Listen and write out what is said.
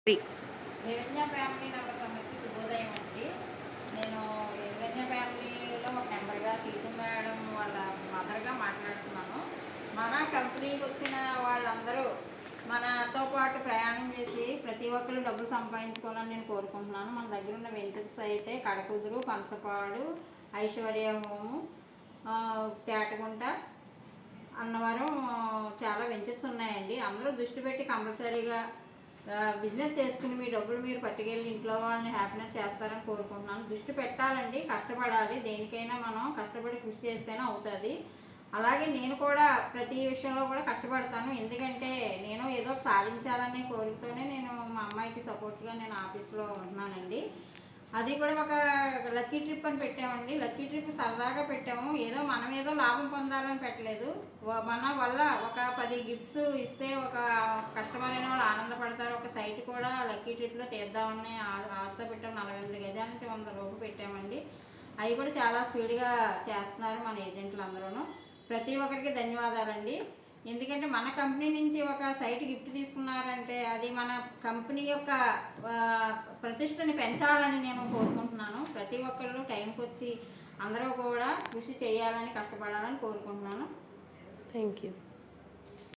Revenue family నమ్మకమ్మకి శుభోదయం అండి. నేను రెవెన్యూ ఫ్యామిలీలో ఒక మెంబర్గా సీతు మేడం వాళ్ళ మదర్గా మాట్లాడుతున్నాను. మన కంపెనీకి వచ్చిన వాళ్ళందరూ మనతో పాటు ప్రయాణం చేసి ప్రతి ఒక్కరు డబ్బులు సంపాదించుకోవాలని నేను కోరుకుంటున్నాను. మన దగ్గర ఉన్న వెంచర్స్ అయితే కడకుదురు, పనసపాడు, ఐశ్వర్య హోము, తేటగుంట, అన్నవరం చాలా వెంచర్స్ ఉన్నాయండి. అందరూ దృష్టి పెట్టి కంపల్సరీగా బిజినెస్ చేసుకుని మీ డబ్బులు మీరు పట్టుకెళ్ళి ఇంట్లో వాళ్ళని హ్యాపీనెస్ చేస్తారని కోరుకుంటున్నాను. దృష్టి పెట్టాలండి, కష్టపడాలి. దేనికైనా మనం కష్టపడి కృషి చేస్తేనే అవుతుంది. అలాగే నేను కూడా ప్రతి విషయంలో కూడా కష్టపడతాను. ఎందుకంటే నేను ఏదో సాధించాలనే కోరికతోనే నేను మా అమ్మాయికి సపోర్ట్గా నేను ఆఫీస్లో ఉంటున్నానండి. అది కూడా ఒక లక్కీ ట్రిప్ అని పెట్టామండి. లక్కీ ట్రిప్ సరదాగా పెట్టాము. ఏదో మనం ఏదో లాభం పొందాలని పెట్టలేదు. మన వల్ల ఒక 10 గిఫ్ట్స్ ఇస్తే ఒక కస్టమర్ అయిన వాళ్ళు ఆనందపడతారు. ఒక సైట్ కూడా లక్కీ ట్రిప్లో తీద్దామని ఆశతో పెట్టాము. 48 గజాల నుంచి 100 రూపాయలు పెట్టామండి. అవి కూడా చాలా స్పీడ్గా చేస్తున్నారు మన ఏజెంట్లు అందరూ. ప్రతి ఒక్కరికి ధన్యవాదాలండి. ఎందుకంటే మన కంపెనీ నుంచి ఒక సైట్ గిఫ్ట్ తీసుకున్నారంటే అది మన కంపెనీ యొక్క ప్రతిష్టని పెంచాలని నేను కోరుకుంటున్నాను. ప్రతి ఒక్కళ్ళు టైంకి వచ్చి అందరూ కూడా కృషి చేయాలని, కష్టపడాలని కోరుకుంటున్నాను. Thank you.